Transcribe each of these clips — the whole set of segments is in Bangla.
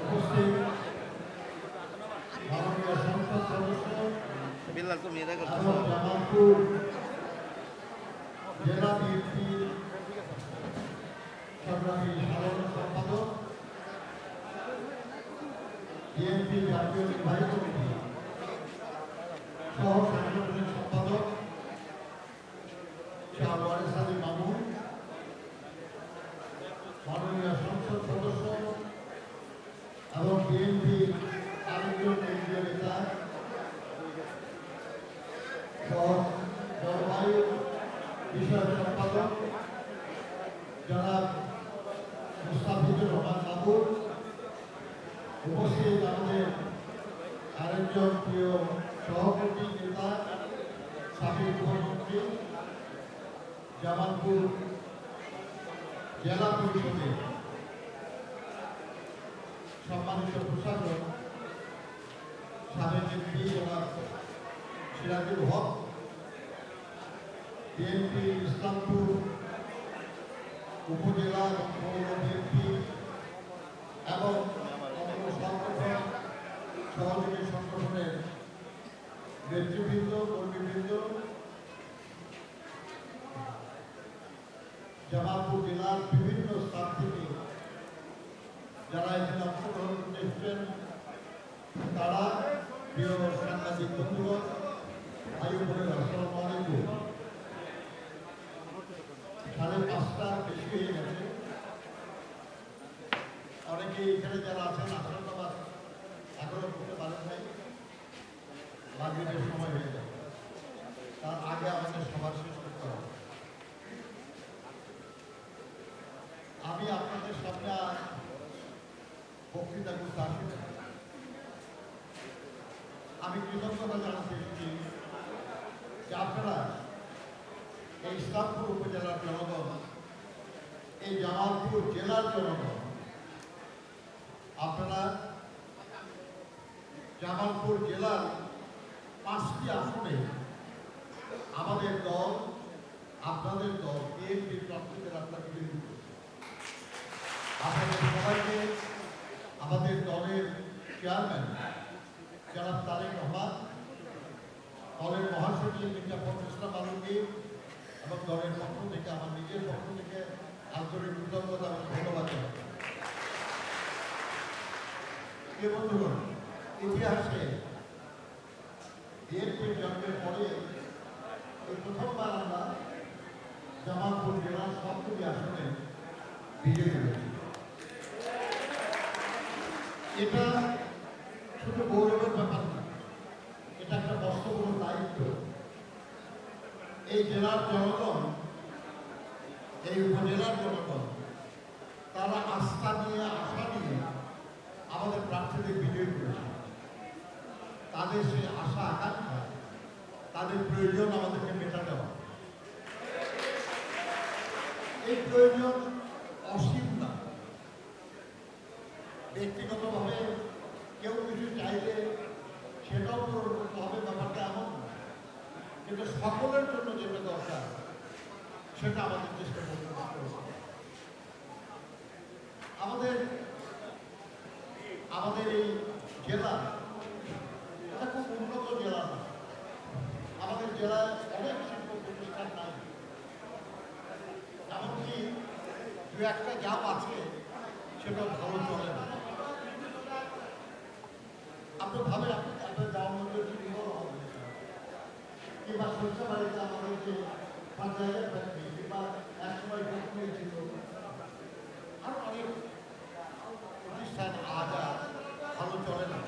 উপস্থিত মাননীয় সংসদ সদস্য এবং জামালপুর জেলা বিএনপির সংগ্রামী সাধারণ সম্পাদক, বিএনপি জাতীয় নির্বাহী কমিটি সহ সাংগঠনিক সম্পাদক শাহ ওয়ারেস আলী মামুন, মাননীয় সংসদ সদস্য এবং বিএনপির আরেকজন কেন্দ্রীয় নেতা সহ জলবায়ু বিষয়ক সম্পাদক জনাব মুস্তাফিজুর রহমান বাবুর, উপস্থিত আমাদের আরেকজন প্রিয় সহকর্মী নেতা সাবেক প্রধানমন্ত্রী, জামালপুর জেলা পরিষদের সম্মানিত প্রশাসক সাবেক এমপি জনাব সিরাজুল হক, বিএনপি ইসলামপুর উপজেলা এবং পৌর বিএনপি এবং সংগঠন সহযোগী সংগঠনের নেতৃবৃন্দ, কর্মীবৃন্দ, জামালপুর জেলার বিভিন্ন স্থান থেকে যারা এখানে অংশগ্রহণ করতে এসেছেন, তারা প্রিয় সাংবাদিক বন্ধুগণ, ভাই বোনেরা, আসসালামু আলাইকুম। 5:30 বেশি হয়ে গেছে। অনেকে এখানে যারা আছেন আসল নামাজ এখনো করতে পারেন নাই, মাগরিবের সময় হয়ে যাবে, তার আগে আমাদের সভা শেষ করতে হবে। আমি আপনাদের সামনে বক্তৃতা করতে আসি, আমি কৃতজ্ঞতা জানাতে এসেছি যে আপনারা এই ইসলামপুর উপজেলার জনগণ, এই জামালপুর জেলার জনগণ, আপনারা জামালপুর জেলার 5টি আসনে আমাদের দল, আপনাদের দল বিএনপির প্রার্থীদের আপনাকে বিরোধী করছে। আপনাদের সবাইকে আমাদের দলের চেয়ারম্যান জনাব তারেক রহমান, দলের মহাসচিব মির্জা ফখরুল ইসলাম আলমগীর এবং দলের পক্ষ থেকে, আমার নিজের পক্ষ থেকে আন্তরিক কৃতজ্ঞতা এবং ধন্যবাদ জানাই। বন্ধুগণ, ইতিহাসে বিএনপির জন্মের পরে এই প্রথমবার আমরা জামালপুর জেলার সবগুলি আসনে বিজয়ী হয়েছি। এটা শুধু গৌরবের ব্যাপার না, এটা একটা বাস্তবগত দায়িত্ব। এই জেলার জনগণ, এই উপজেলার জনগণ, তারা আস্থা নিয়ে, আশা নিয়ে আমাদের প্রার্থীদের বিজয়ী করেছে। তাদের সেই আশা আকাঙ্ক্ষা, তাদের প্রয়োজন আমাদেরকে মেটাতে হবে। এই প্রয়োজন অসীম না। ব্যক্তিগতভাবে কেউ কিছু চাইলে সেটাও পূরণ করতে হবে, ব্যাপারটা এমন না। কিন্তু সকলের জন্য যেটা দরকার সেটা আমাদের চেষ্টা করতে হবে। আমাদের এই জেলা এটা খুব উন্নত জেলা না। আমাদের জেলায় অনেক শিল্প প্রতিষ্ঠান নাই, এমনকি দু একটা জাপ আছে সেটা ভালো চলে না। আপনি ভাবেন আপনার যাওয়ার মধ্যে কিংবা সরষে বাড়িতে আমাদের যে পাঞ্জাবের ফ্যাক্টরি কিংবা একসময় ফ্যাক্টরি ছিল, আরো অনেক প্রতিষ্ঠান আজ আর ভালো চলে না।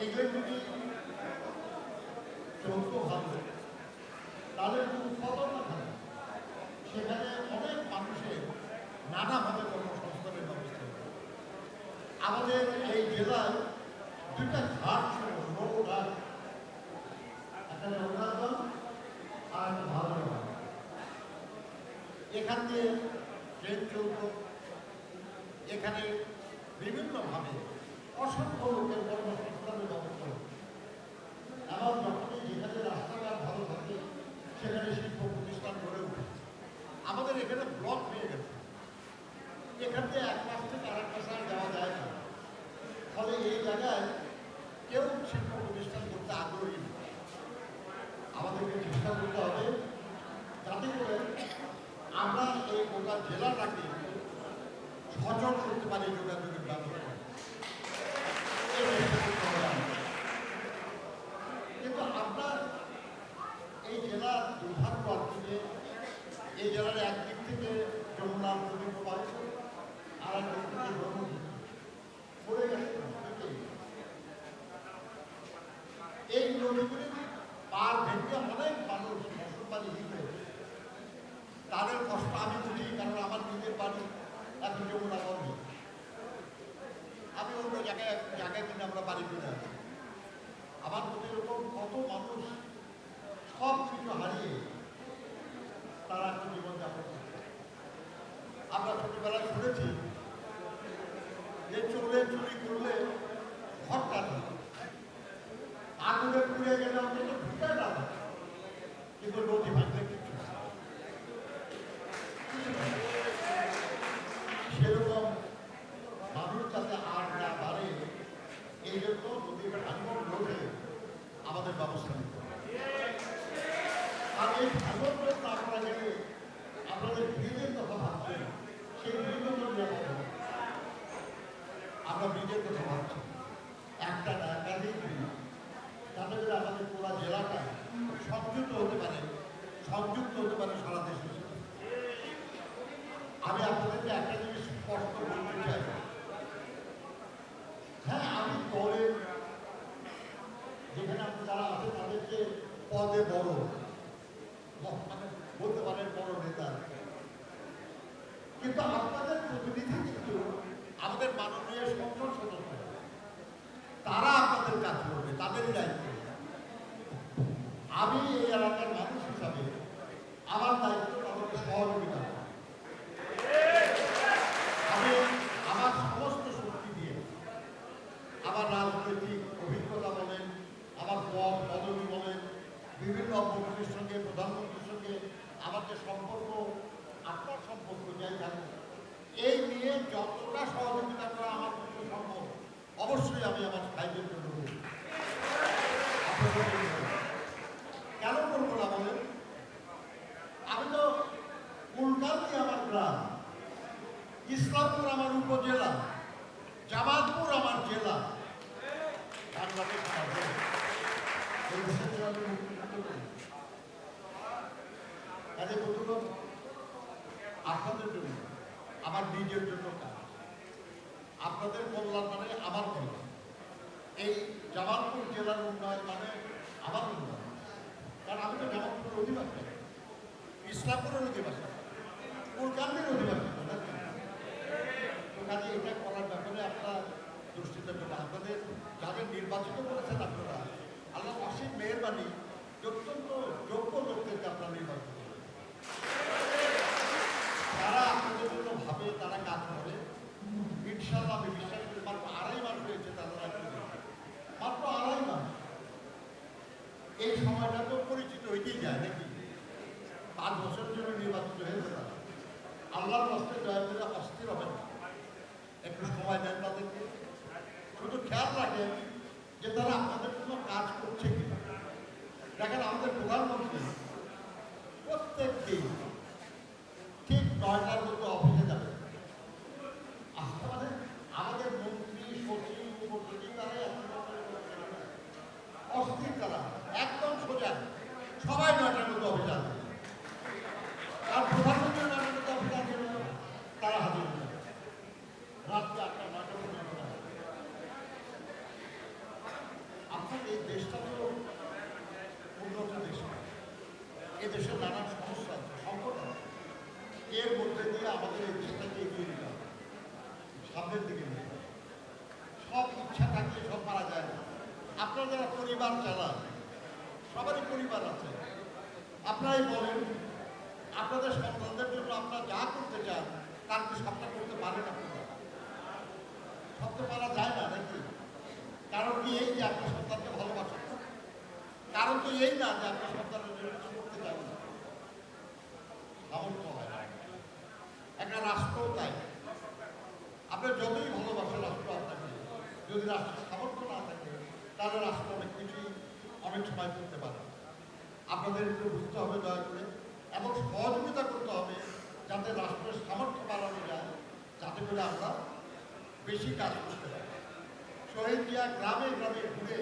এগুলো যদি চলতো ভালো, তাহলে যদি উৎপাদন না থাকে, সেখানে অনেক মানুষের নানাভাবে কর্মসংস্থানের ব্যবস্থা। আমাদের এই জেলায় 2টা ঘাট ছিল, নৌ ঘাট, একটা নৌঘাট আর একটা ভালো ঘাট। এখান দিয়ে ট্রেন চলত, এখানে বিভিন্নভাবে অসংখ্য লোকের কর্মসংস্থানের ব্যবস্থা হতো। এবং যখনই যেখানে রাস্তাঘাট ভালো থাকে সেখানে শিল্প প্রতিষ্ঠান গড়ে ওঠে। আমাদের এখানে ব্লক হয়ে গেছে, এখান থেকে এক পাশ থেকে আরেক পাশে যাওয়া যায় না। সচল করতে পারি যোগাযোগের ব্যবস্থা। কিন্তু আপনার এই জেলার দুর্ভাগ্য আছে, এই জেলার একদিক থেকে যমুনার নদী প্রবাহিত, আর একদিক থেকে ব্রহ্মপুত্র পড়ে গেছে। এই নদীগুলি পার ভেঙে অনেক মানুষ ফসলবাড়ি হিসেবে তাদের কষ্ট আমি বুঝি, কারণ আমার নিজের বাড়ি এখন যমুনা বন্ধ। আমি অন্য জায়গায় কিনে আমরা বাড়ি কিনে আছি। আমার মধ্যে এরকম কত মানুষ সব কিছু হারিয়ে তারা একটা জীবনযাপন করছে। আমরা ছোটবেলায় শুনেছি যে চোরে চুরি করলে ঘর কাটা, আগুনে পুড়ে গেলে অন্তত ঢুকে না, কিন্তু নদী ভাঙলে কিছু সেরকম মানুষ যাতে আর না বাড়ে, এই জন্য নদীর ভাঙন রোধে আমাদের ব্যবস্থা নিতে হবে। আর এই ভাঙন রোধ না করা গেলে আপনাদের ব্রিজের কথা ভাবছেন, সেই ব্রিজও তো নিরাপদ হবে। আমরা ব্রিজের কথা ভাবছি, একটা না একাধিক ব্রিজ, যাতে করে আমাদের পুরা জেলাটা সংযুক্ত হতে পারে সারা দেশের সাথে। আমি আপনাদেরকে একটা জিনিস স্পষ্ট বলতে চাই, হ্যাঁ আমি দলের যেখানে আপনি যারা আছে তাদেরকে পদে বড় মানে বলতে পারেন বড় নেতা, কিন্তু আপনাদের প্রতিনিধি কিন্তু আমাদের মাননীয় সংসদ সদস্য, তারা আপনাদের কাজ করবে, তাদেরই দায়িত্ব। আমি এই এলাকার মানুষ হিসাবে আমার দায়িত্ব তাদেরকে সহযোগিতা করা। আমি আমার সমস্ত শক্তি দিয়ে, আমার রাজনৈতিক অভিজ্ঞতা বলেন, আমার পদবি বলেন, বিভিন্ন মন্ত্রীর সঙ্গে প্রধানমন্ত্রীর সঙ্গে আমার যে সম্পর্ক, আপনার সম্পর্ক যাই থাকুক, এই নিয়ে যতটা সহযোগিতা করা আমার পক্ষে সম্ভব অবশ্যই আমি আমার সাহায্যের জন্য করি। কেন করবো না বলেন? আমি তো কুলকান্দি আমার গ্রাম, ইসলামপুর আমার উপজেলা, জামালপুর আমার জেলা, বাংলাদেশ আমার জেলা। এই বিষয়টা আমি মুক্ত করি। কাজে বন্ধুগণ, আপনাদের জন্য, আমার নিজের জন্য কাজ, আপনাদের কল্যাণ মানে আমার কল্যাণ, এই জামালপুর জেলার উন্নয়ন মানে আমার উন্নয়ন। কারণ আমি তো জামালপুরের অধিবাসী, ইসলামপুরের অধিবাসী, কুলকান্দির অধিবাসী। তো কাজে এটা করার ব্যাপারে আপনার দুশ্চিন্তা করবে। আপনাদের যাদের নির্বাচিত করেছেন আপনারা, আল্লাহ অসীম মেহেরবানি, অত্যন্ত যোগ্য লোকদেরকে আপনারা নির্বাচিত করেন। তারা আপনাদের জন্য ভাবে, তারা কাজ করে। ইনশাআল্লাহ আমি বিশ্বাস করি, মাত্র 2.5 মাস হয়েছে তারা, মাত্র 2.5 মাস। এই সময়টা তো পরিচিত হইতেই যায় নাকি? 5 বছরের জন্য নির্বাচিত হয়েছে তারা। আল্লাহর রাস্তে দয়া করে অস্থির হবেন না, একটু সময় দেন তাদেরকে। শুধু খেয়াল রাখেন যে তারা আপনাদের জন্য কাজ করছে কিনা। দেখেন আমাদের প্রধানমন্ত্রী প্রত্যেক দিন ঠিক 9টার মধ্যে অফিসে যাবে। আমাদের মন্ত্রী, সচিব, উপসচিব তারা অস্থির, তারা একদম সোজা, সবাই 9টার মধ্যে অফিসে আসবে। আর প্রধানমন্ত্রী 9টার মধ্যে অফিসে আসবে, তারা হাজির হবে রাত 8টা 9টার মধ্যে। আপনার এই দেশটা তো উন্নত দেশ, এই দেশের নানান সমস্যা আছে, সংকট আছে। এর মধ্যে দিয়ে আমাদের এই দেশটাকে এগিয়ে নিতে হবে, সামনের দিকে নিতে হবে। সব ইচ্ছা থাকলে সব পারা যায় না। আপনারা যারা পরিবার চালান, সবারই পরিবার আছে। আপনারাই বলেন, আপনাদের সন্তানদের জন্য আপনারা যা করতে চান তার কি সবটা করতে পারেন আপনারা? সব তো পারা যায় না নাকি? কারণ কি এই যে আপনার সন্তানকে ভালোবাসেন? কারণ তো এই না যে আপনার সন্তানের জন্য কিছু করতে চান না। সামর্থ্য হয়, একটা রাষ্ট্রও তাই। আপনার যতই ভালোবাসেন রাষ্ট্র আপনাকে, যদি রাষ্ট্রের সামর্থ্য না থাকে তাহলে রাষ্ট্র অনেক কিছুই অনেক সময় করতে পারে। আপনাদের একটু বুঝতে হবে দয়া করে, এবং সহযোগিতা করতে হবে যাতে রাষ্ট্রের সামর্থ্য বাড়ানো যায়, যাতে করে আমরা বেশি কাজ করতে পারি। শহীদ জিয়া গ্রামে গ্রামে ঘুরে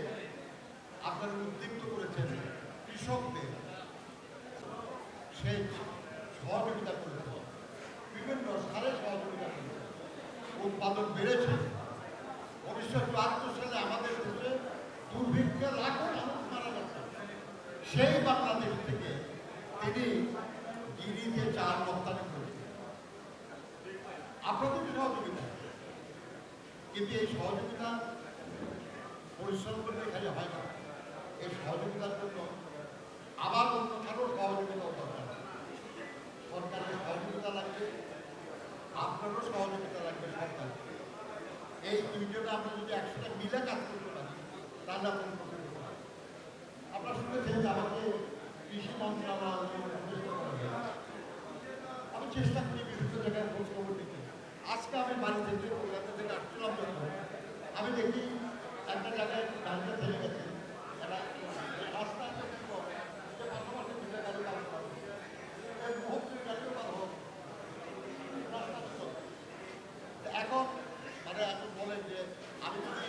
আপনারা উদ্দীপ্ত করেছেন কৃষকদের, সেচ সহযোগিতা করেছেন, বিভিন্ন সারে সহযোগিতা করেছেন, উৎপাদন বেড়েছে। 1974 সালে আমাদের দেশে দুর্ভিক্ষে লাখো মানুষ মারা যাচ্ছে। সেই বাংলাদেশ থেকে তিনি গিরিতে চাল রপ্তানি করেছেন আপনাদের সহযোগিতা। কিন্তু এই সহযোগিতা পরিশ্রম করতে খালি হয় না, এই সহযোগিতার জন্য আবার অন্য কারো সহযোগিতাও দরকার। সরকারের সহযোগিতা লাগবে, আপনারও সহযোগিতা লাগবে সরকার। এই দুইজনে আমরা যদি একসাথে মিলে কাজ করতে পারি তাহলে আপনার করতে পারি। আপনারা শুনেছেন যে আমাকে কৃষি মন্ত্রণালয় আমি চেষ্টা করি বিভিন্ন জায়গায় খোঁজ খবর দিতে। আজকে আমি বাড়ি থেকে কলকাতা থেকে আসছিলাম যখন আমি দেখি একটা জায়গায় গাড়িটা থেমে গেছে, একটা রাস্তায় পাশাপাশি দুটো গাড়ি কাজ করে গাড়িও কাজ হোক রাস্তা ছিল। এখন মানে এখন বলেন যে আমি যদি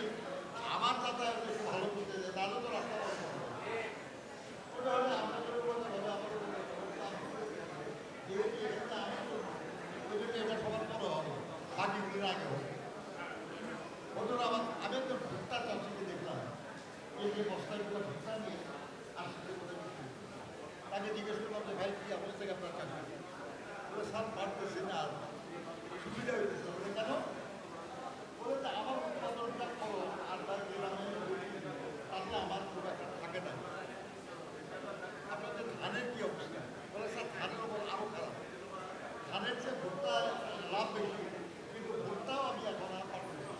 আমার যাতায়াত একটু ভালো করতে যাই তাহলে তো রাস্তা ওটা হলে আপনাদের বলতে হবে এটা সবার পরে হবে, বাকিগুলির আগে হবে। ওটা আবার আমি একটা ভুট্টা চাষিকে দেখলাম, এই যে বস্তাগুলো ভুট্টা নিয়ে আসতে তাকে জিজ্ঞেস করলাম যে ভাই কি অবস্থা থেকে আপনার চাকরি বলে স্যার পারতেছি না, আর সুবিধা হইতেছে। বলে কেন? বলে যে আমার উৎপাদনটা করো আর তার গ্রামে তাহলে আমার খুব একটা থাকে না। আপনাদের ধানের কি অবস্থা? বলে স্যার ধানের ওপর আরও খারাপ, ধানের চেয়ে ভুট্টা লাভ বেশি, কিন্তু ভুট্টাও আমি এখন আর পারবো না।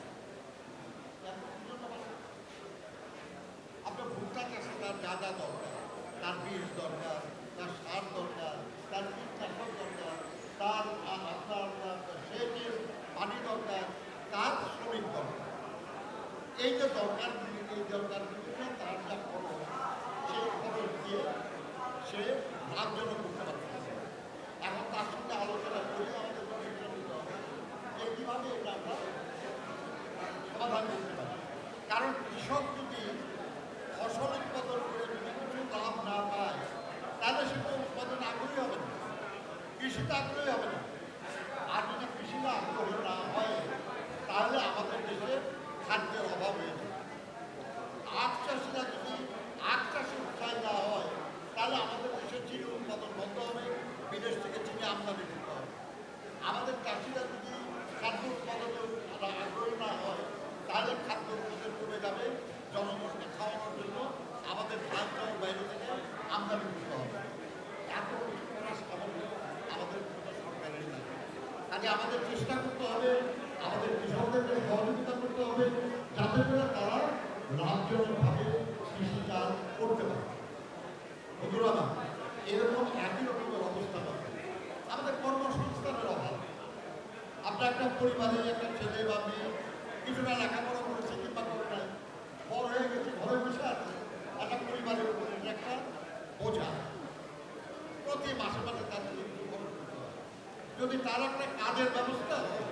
আপনার ভুট্টা চাষে তার যা যা দরকার, তার বীজ দরকার, তার সার দরকার, তার কীটনাশক দরকার, তার আপনার সেচের পানি দরকার, তার শ্রমিক দরকার। এই যে দরকারগুলি, এই দরকারগুলিকে তার যা খরচ, সেই খরচ দিয়ে সে লাভজনক করতে পারছে। এখন তার সঙ্গে আলোচনা করে আমাদের নিতে হবে যে কীভাবে এটা আমরা সমাধান করতে পারি। কারণ কৃষক যদি ফসল উৎপাদন করে যদি কিছু লাভ না পায় তাহলে সেটা উৎপাদন আগ্রহী হবে না, কৃষিতে আগ্রহী হবে না। আর যদি কৃষিতে আগ্রহী না হয় তাহলে আমাদের দেশে খাদ্যের অভাব হয়ে যাবে। আখ চাষিরা যদি আখ চাষে উৎসাহ না হয় তাহলে আমাদের দেশে চিনি উৎপাদন বন্ধ হবে, বিদেশ থেকে চিনি আমদানি করতে হবে। আমাদের চাষিরা যদি খাদ্য উৎপাদনে আগ্রহী না হয় তাহলে খাদ্য উৎপাদন কমে যাবে, জনগণকে খাওয়ানোর জন্য আমাদের ধান চাল বাইরে থেকে আমদানি করতে হবে। এত কিছু করার সামর্থ্য আমাদের সরকারের লাগে। কাজে আমাদের চেষ্টা করতে হবে, আমাদের কৃষকদেরকে সহযোগিতা করতে হবে যাতে করে তারা লাভজনকভাবে কৃষিকাজ করতে পারে। বন্ধুরা না, এরকম একই রকমের অবস্থা পাবে। আমাদের কর্মসংস্থানের অভাব। আপনার একটা পরিবারে একটা ছেলে বা মেয়ে কিছুটা লেখাপড়া করেছে কিংবা করে নাই, বড় হয়ে গেছে, ঘরে বসে আছে, একটা পরিবারের উপরে একটা বোঝা। প্রতি মাসে মাসে তাদের খরচ করতে হবে। যদি তার একটা কাজের ব্যবস্থা হয়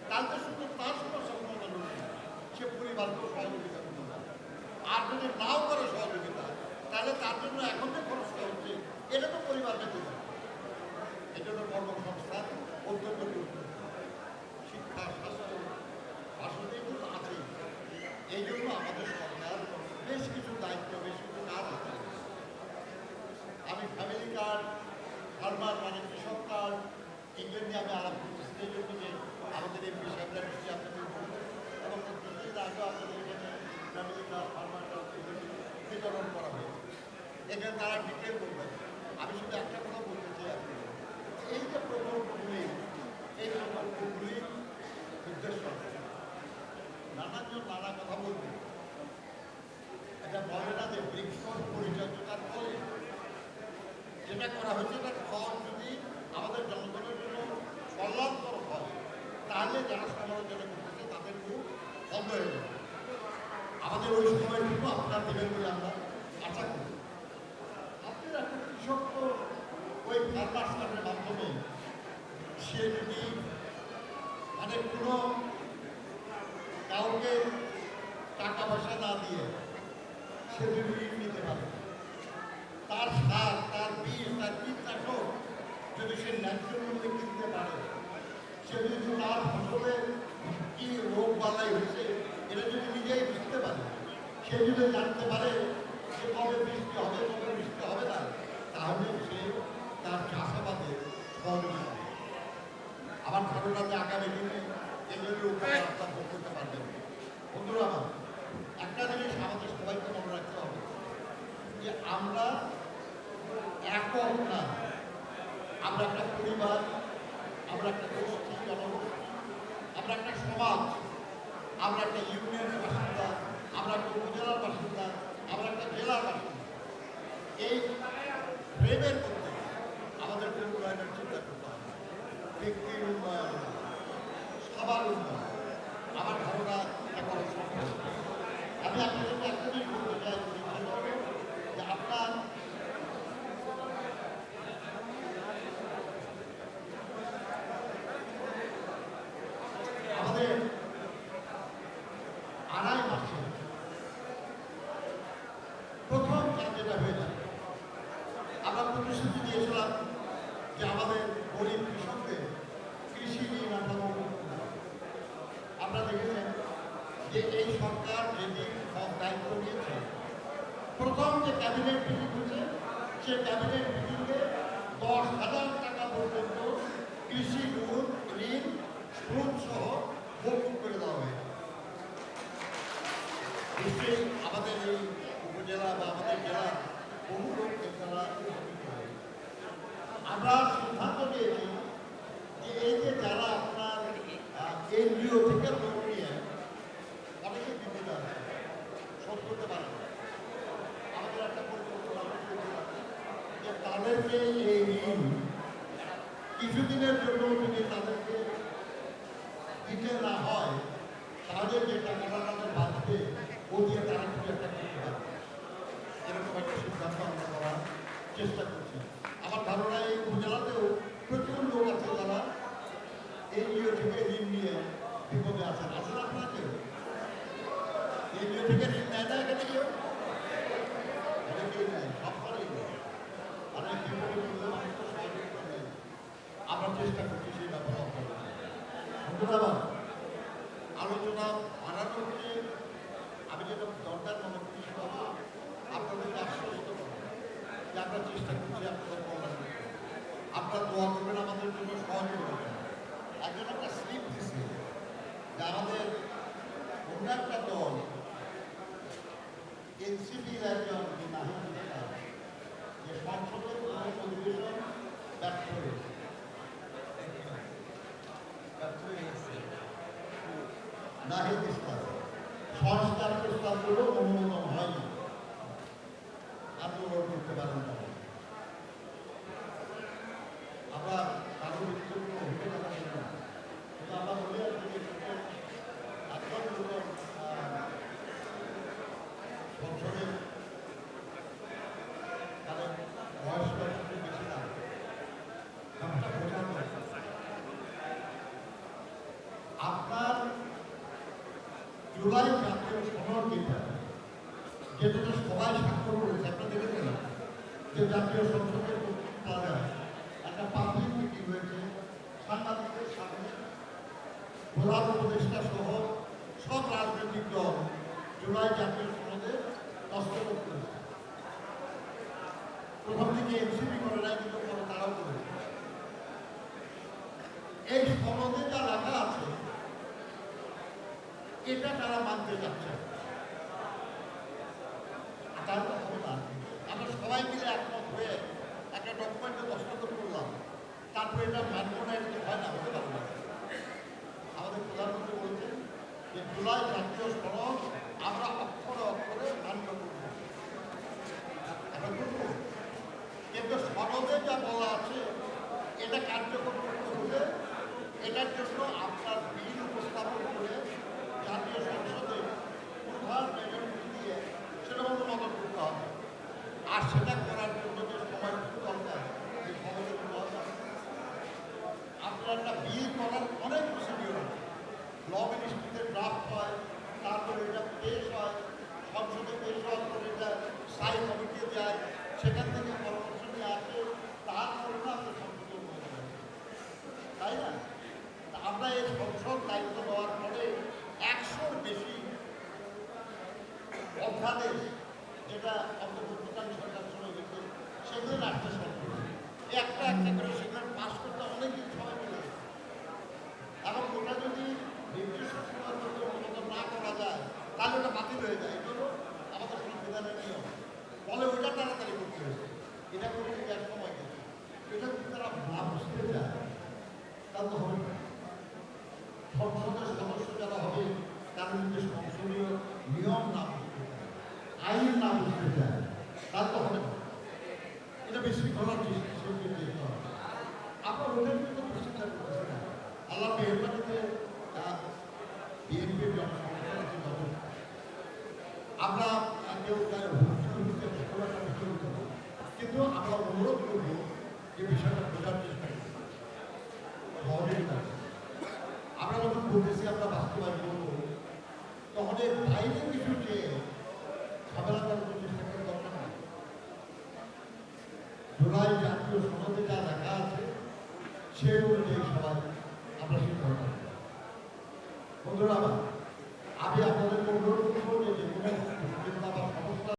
তাহলে শুধু তার সমস্যা কোনো মানুষ সে পরিবারকেও সহযোগিতা করতে পারে। আর যদি নাও করে সহযোগিতা তাহলে তার জন্য এখন যে খরচটা হচ্ছে এটা তো পরিবার বেঁচে যাবে। এই জন্য কর্মসংস্থান অত্যন্ত গুরুত্বপূর্ণ। শিক্ষা, স্বাস্থ্য, বাসনে কিন্তু আছেই। এই জন্য আমাদের সরকার বেশ কিছু দায়িত্ব, বেশ কিছু কাজ আছে। আমি ফ্যামিলি কার্ড, ফার্মার মানে কৃষক কার্ড, এগুলো নিয়ে আমি আলাপ করতেছি। এই জন্য যে আমাদের এই বিষয়টা বেশি আপনাদের এবং কিছুদিন আগে আপনাদের এখানে ফ্যামিলি কার্ড, ফার্মার কার্ড বিতরণ করা হয়েছে। এখানে তারা ডিটেল করবেন। আমি শুধু একটা কথা বলতে চাই, এই যে প্রকল্পগুলি, এই প্রকল্পগুলির উদ্দেশ্য নানাজন নানা কথা বলবে। এটা বলে না যে বৃক্ষ পরিচর্যার ফলে যেটা করা হয়েছে তার ফল যদি আমাদের জনগণের জন্য কল্যাণকর হয় তাহলে যারা সমালোচনা করতেছে তাদের মুখ বন্ধ হয়ে যাবে। আমাদের ওই সময়টুকু আপনারা দেবেন বলে আমরা আশা করি। আপনার একটা কৃষক তো ওই ফার্মার্স কার্ডের মাধ্যমে সে যদি মানে যাতে কোনো কাউকে টাকা পয়সা না দিয়ে সে যদি ঋণ নিতে পারে, তার সার, তার বীজ, তার কীটনাশক যদি সে ন্যায্য মূল্যে কিনতে পারে, সে যদি তার ফসলের কি রোগ বালাই হয়েছে এটা যদি নিজেই বুঝতে পারে, সে যদি জানতে পারে যে কবে বৃষ্টি হবে, কবে বৃষ্টি হবে না, তাহলে সে তার চাষাবাদে সহযোগিতা করে। আমার ধারণা যে আগামী দিনে এগুলোর উপরে আপনার ভোগ করতে পারবেন। বন্ধুরা আমার, একটা জিনিস আমাদের সবাইকে মনে রাখতে হবে যে আমরা একক না, আমরা একটা পরিবার, আমরা একটা গোষ্ঠী, জনগোষ্ঠী, আমরা একটা সমাজ, আমরা একটা ইউনিয়নের বাসিন্দা, আমরা একটা উপজেলার বাসিন্দা, আমরা একটা জেলার বাসিন্দা। এই ফ্রেমের মধ্যে আমাদের উন্নয়নের চিন্তা করতে হবে, ব্যক্তির উন্নয়ন, সবার উন্নয়ন। আমার ধারণা এখন সম্ভব। আমি আপনাদেরকে একটা জিনিস বলতে চাই যে আপনার আমাদের আড়াই মাসে প্রথম কাজ যেটা হয়েছে, আমরা প্রতিশ্রুতি দিয়েছিলাম যে আমাদের গরিব কৃষকদের কৃষি ঋণ আমরা মৌকুব করব। আপনারা দেখেছেন যে এই সরকার যেদিন সব দায়িত্ব নিয়েছে, প্রথম যে ক্যাবিনেট মিটিং হয়েছে, সে ক্যাবিনেট মিটিংয়ে 10,000 টাকা পর্যন্ত কৃষি ঋণ সুদ সহ মৌকুব করে দেওয়া হয়েছে। নিশ্চয়ই আমাদের এই উপজেলা বা আমাদের জেলার বহু লোক তারা আমরা সিদ্ধান্ত নিয়েছি যে এই যে যারা আপনার এনজিও থেকে লোন নিয়ে অনেকে বিপদে আছে, শোধ করতে পারে না, আমাদের একটা পরিকল্পনা যে তাদেরকে এই ঋণ কিছুদিনের জন্য যদি তাদেরকে দিতে না হয়, তাহলে যে টাকাটা তাদের বাঁচবে ও দিয়ে তারা কিছু একটা করতে পারবে, এরকম একটা সিদ্ধান্ত আমরা করার চেষ্টা করছি। আমার ধারণা এই উপজেলাতেও প্রচুর লোক আছে যারা এনজিও থেকে ঋণ নিয়ে বিপদে আছেন। আসলে আপনাকে এনজিও থেকে ঋণ নেয় না এখানে কেউ, অনেকেই নেয়, সবসময় নেয়, অনেক বিপদে পড়লে মানুষ তো সহযোগিতা নেয়। আমরা চেষ্টা করছি সেই ব্যাপারে বন্ধুরা। আলোচনা বাড়ানো হচ্ছে, আমি যেটা দরকার মনে করি সেটা হলো আপনাদেরকে আশ্বস্ত করবো যে আমরা চেষ্টা করছি আপনাদের কল্যাণ করতে। আপনারা দোয়া করবেন আমাদের জন্য, সহযোগ করবেন। একজন একটা স্লিপ দিচ্ছে যে আমাদের অন্য একটা দল এনসিপির একজন যে সংসদের অধিবেশন ব্যর্থ হয়েছে, নাহিদ ইসলাম সংস্কার প্রস্তাবগুলো অনুমোদন হয়নি, আন্দোলন করতে পারেন না। আমরা কারো বিচ্ছিন্ন হতে পারি না, কিন্তু আমরা বলে আসছি এখন সংসদে তাদের বয়স বেশি না, বোঝানো আপনার জুলাই জাতীয় সনদ যেটা সবাই স্বাক্ষর করেছে, আপনারা দেখেছেন যে জাতীয় সংসদের প্লাজায় একটা পাবলিক মিটিং হয়েছে, সাংবাদিকদের সামনে প্রধান উপদেষ্টা সহ সব রাজনৈতিক দল জুলাই জাতীয় সনদে দস্তখত করেছে। প্রথম দিকে এনসিপি করে নাই, কিন্তু পরে তারাও করেছে। এই সনদে যা লেখা আছে এটা তারা মানতে যাচ্ছে, আমরা সবাই মিলে একমত হয়ে একটা ডকুমেন্টে দস্তখত করলাম, তারপরে এটা মানব না, এটা হয় না, হতে পারবে না। আমাদের প্রধানমন্ত্রী বলছেন যে জুলাই জাতীয় সনদ আমরা অক্ষরে অক্ষরে মান্য করব, আমরা করব, কিন্তু সনদে যা বলা আছে এটা কার্যকর করতে হলে এটার জন্য আপনার বিল উপস্থাপন করে জাতীয় সংসদে প্রধান মেজরিটি দিয়ে সেটা অনুমোদন করতে হবে। আর সেটা করার জন্য যে সময় দরকার, এই সময়টুকু দরকার অধ্যাদেশ যেটা অন্তর্বর্তীকালীন সরকার চলে গেছে সেগুলো রাখতে শুরু করেছে। একটা একটা করে সেগুলো পাস করতে অনেক দিন সময় চলে গেছে এবং ওটা যদি নির্দিষ্ট সময়ের মধ্যে অনুমোদন না করা যায় তাহলে ওটা বাতিল হয়ে যায়। এগুলো আমাদের সংবিধানের নিয়ম, ফলে ওইটা তাড়াতাড়ি করতে হয়েছে। এটা করতে গিয়ে এক সময় গেছে। এটা যদি তারা না বুঝতে চায় তাহলে তো হবে না। সংসদের সদস্য যারা হবে তারা যদি সংসদীয় নিয়ম না বুঝতে চায়, আইন না বুঝতে চায়, তার তো হবে না। এটা বিশৃঙ্খলার সৃষ্টি যেতে হবে। আপনার ওটার কিন্তু প্রশিক্ষণ করতেছে না। আল্লাহ মেহরবানিতে বিএনপির জনসংখ্যা আছে যথেষ্ট। আমরা কেউ তার ভবিষ্যৎ কিন্তু আমরা অনুরোধ করব যে বিষয়টা বোঝার চেষ্টা করি, সহযোগিতা। আমরা যখন বলতেছি আমরা বাস্তবায়ন করবো, তখন এর বাইরে কিছু যে ঝামেলা করার চেষ্টা করার দরকার নেই। জুলাই জাতীয় সনদে যা লেখা আছে সে অনুযায়ী সবাই আমরা সিদ্ধান্ত নেব। বন্ধুরা,